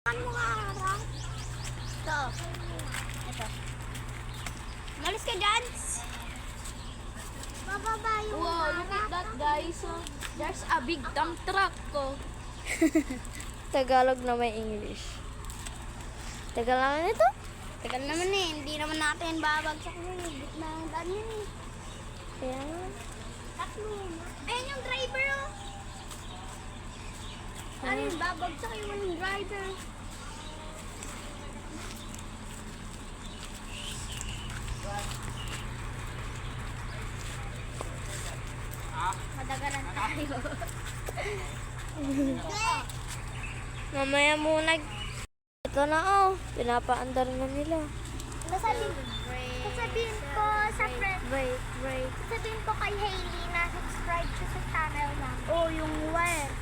Ano nga araw? Ito. Ito. Malis ka dyan. Bababa yung Wow, look at that guys. So, there's a big dump truck. Oh. Tagalog na may English. Tagal naman ito? Tagal naman eh. Hindi naman natin babagsak yun. Na daan yun eh. Kaya nga. Tatlo. Ayun yung driver oh. Ayun, babagsak yung driver. Madagalan tayo. Mamaya muna. Ito na oh. Pinapaandar na nila. Sasabihin ko sa friend. Wait. Sasabihin ko kay Hailey na subscribe siya sa channel namin. Oh, yung wire.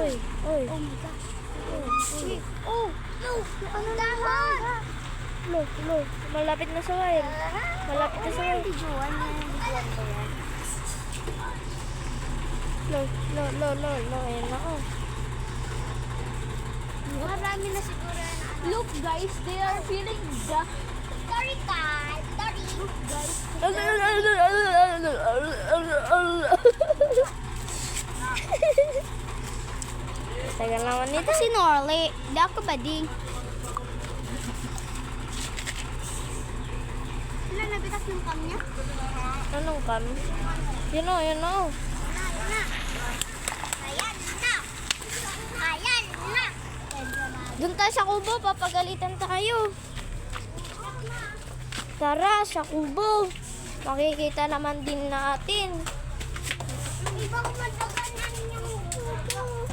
Uy. Oh my gosh. Oh, no. Ang dahan. Look. Malapit na sa wire. Malapit na sa wire. Videoan niya. Videoan ko yan. Look. Ayan na oh. Marami na siguro na. Look guys, they are filling the... Story time. Story. Look guys. Tagal naman Ito nito. si Norley. Di ako ba ding? Sila nabitas ng cam niya? Anong kam? Yun oh. Ayan na. Ayan na. Ayan na. Doon tayo sa kubo, papagalitan tayo. Tara, sa kubo. Makikita naman din natin. Ibang madaganan yung kubo.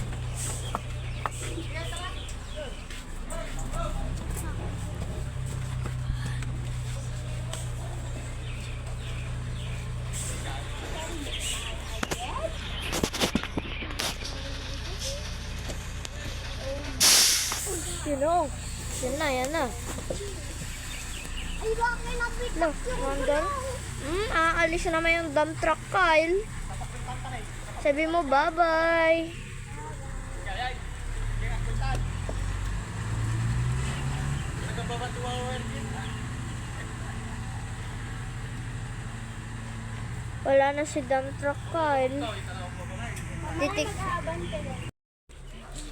Yun oh. Yan na. Ay, bakit nabitas yung Wonder. Aalis na naman yung dump truck, Kyle. Sabi mo, bye-bye. Wala na si dump truck, Kyle. Titik.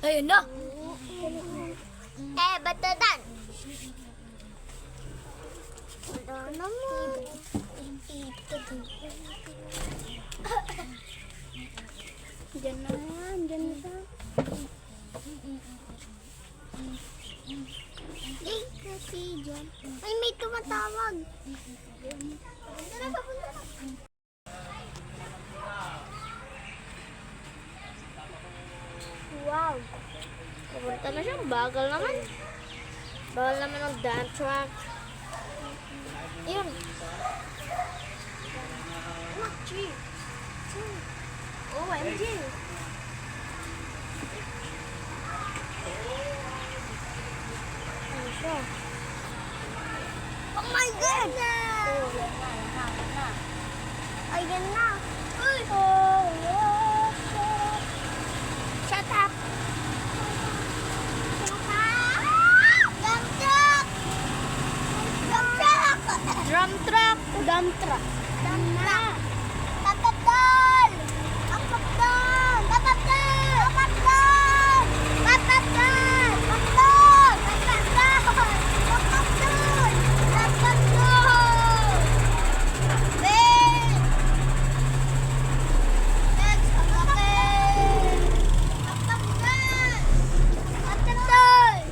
Ayun na. batadan. Wala naman. Diyan na yan. Diyan na siya. Eh, kasi dyan. Ay, may tumatawag. Tara, papunta na. Wow. Papunta na siya. Bagal naman. Bagal naman ang dump truck. Yun. G. OMG. Ano siya? Oh my God! Ayan na. Uy! Shut up! Shut up! Dump truck! Dump truck! Drum truck. Dump truck. Dump truck. Papatol! Papatol! Papatol! Papatol! Papatol! Papatol! Papatol! Papatol! Papatol! Ben! Next, papatol! Papatol! Papatol! Papatol!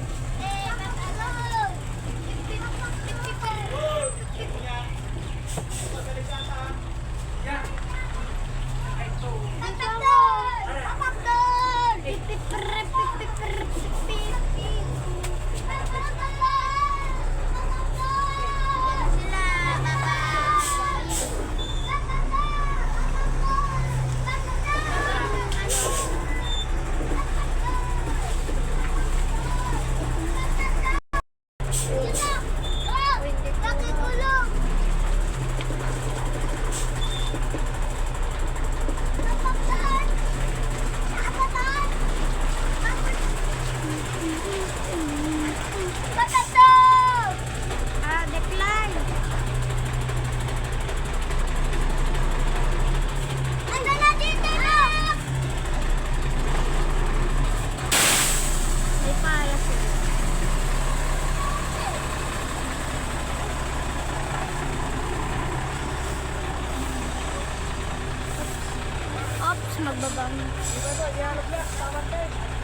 baba mo.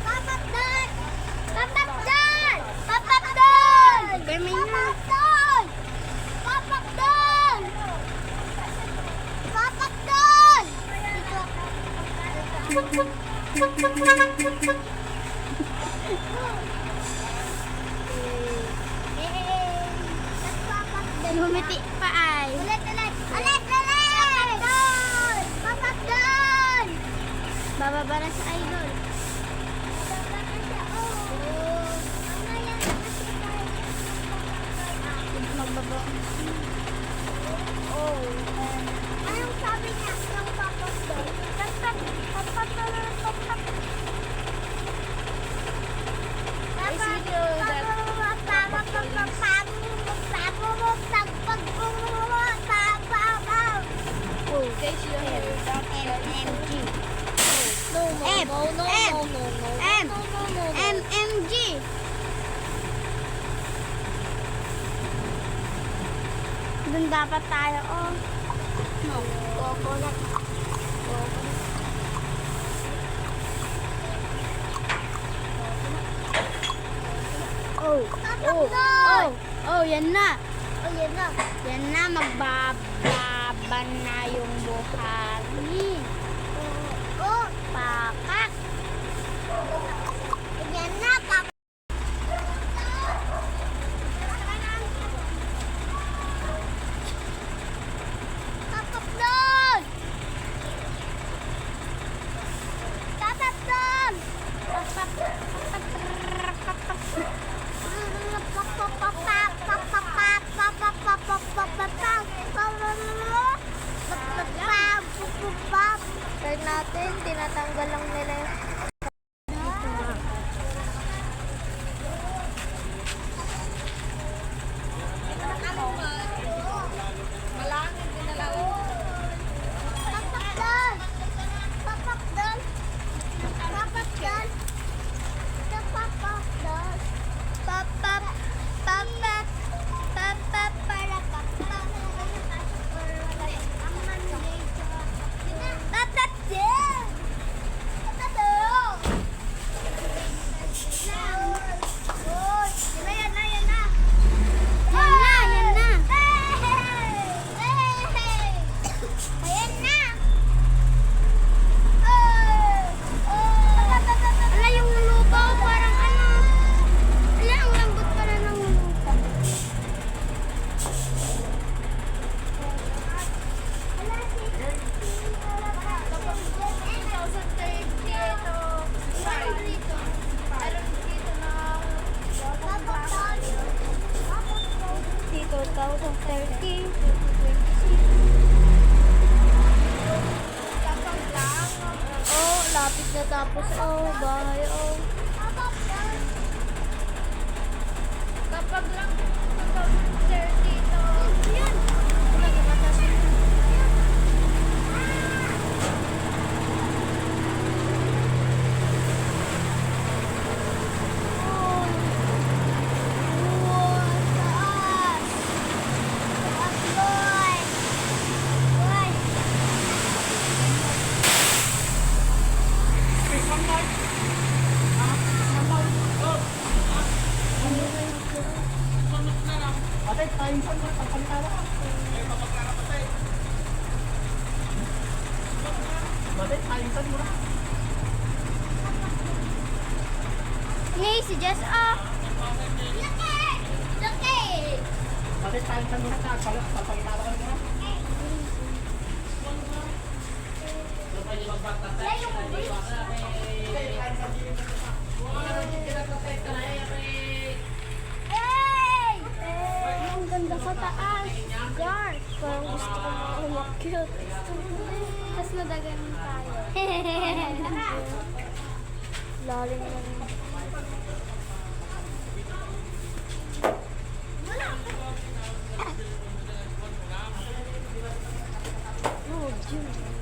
Papak doon! Papak doon! Papak doon! Kami na. Papak doon! Papak doon! Papak doon! Gumiti pa ay. Ulit! Papak doon! Papak doon! Bababa na sa idol. Magbaba. Oh. Anong sabi niya? Yung papak doon? Papak doon! Papak doon! Okay, so you hear that? MMG. No, no, no, no, no, no, M. no, no, no, no. MMG. Doon dapat tayo. Oh. No. Coconut. Oh. Oh. Oh. Oh, yan na. Oh, yan na. Yan na, magbababan na yung buhangin. Oh, Pakak. yan na. Papak doon! Papak doon! Start natin, tinatanggal lang nila yung Ala, yung lupa ko parang ano. Ala, ang lambot pala ng lupa. dito 2030. Oh, lapit na tapos. Oh, bahay. Oh. Kapag lang 2030 to. Yan. Lagi matas. Ngayon si Jess, ah. Laki! Hey! Ang ganda sa taas. Yar. Parang gusto ko umakyat. Tapos nadagan tayo. Lalim na. Oh, June.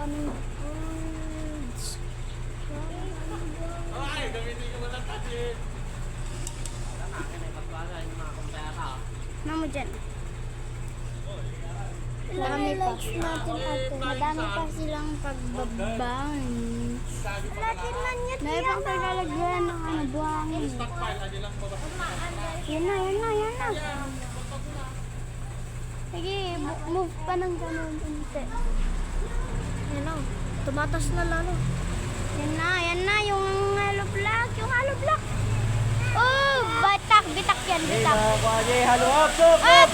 daming birds. Mamo dyan. Madami pa. Madami pa silang pagbabangs. May pang paglalagyan ng ano, buhangin. Yan na. Sige, move pa ng ganun. Unti. Yan o. Tumatas na lalo. Yan na, yung hollow block. Oh, bitak yan, bitak. Halo up, Up!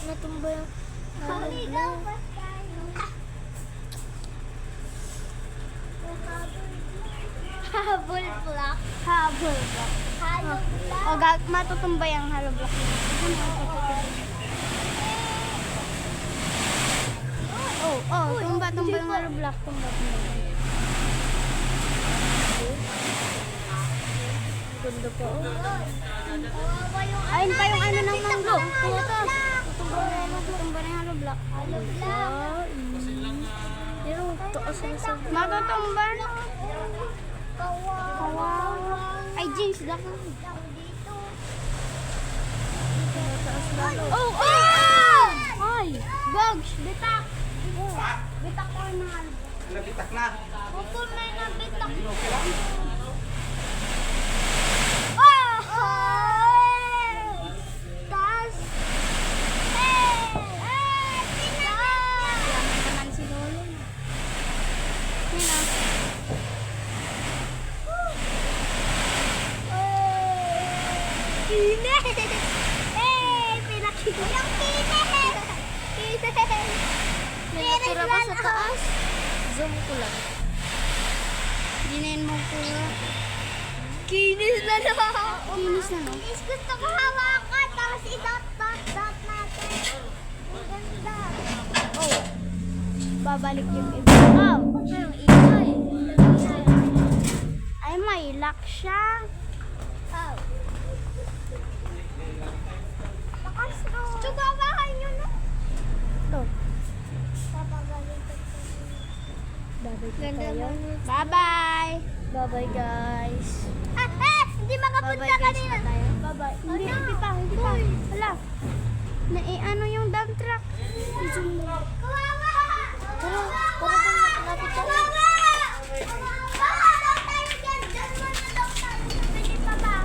Natumba yung Habol block. Hollow block. O, matutumbay ang hollow block. Tumba yung hollow block. Tumba. gundo po. Ayun pa yung ano ng manggo. Tutumba na yung hollow block. Pero taas na sa... Matutumba na. Kawawa. Ay, jeans lang. Oh! Ay! Gogs! Bitak! Bitak ko na. Nabitak na. Pupul na yung bitak. Tas! Naman si Lolo. Kine! Pinakita yung kine! May natira pa sa taas. Zoom ko lang. Ginayin mo ko. Kinis na no. Kinis na, no? Gusto ko hawakan. Tapos i-dot natin. Ang ganda. Oh. Babalik yung iba. Oh. Ang ingay. Ay, may lock siya. Oh. Lakas no. Subabahan nyo na. Ito. Babagaling ko. Ganda tayo. Bye-bye. Bye-bye guys. Hindi makapunta Bye-bye guys kanina. na tayo. Bye-bye. Hindi pa. Hala. Ano yung dump truck? I-zoom mo. Kawawa! Tara dun, malapit ka. Kawawa daw tayo dyan. Dyan mo na daw tayo. Pwede pa ba?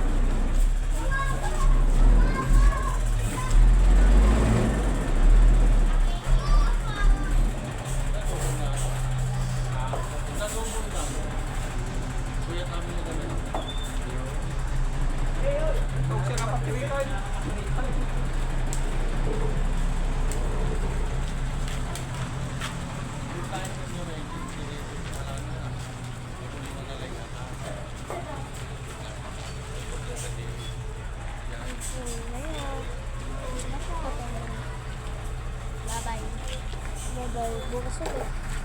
Bye-bye. Bukas ulit.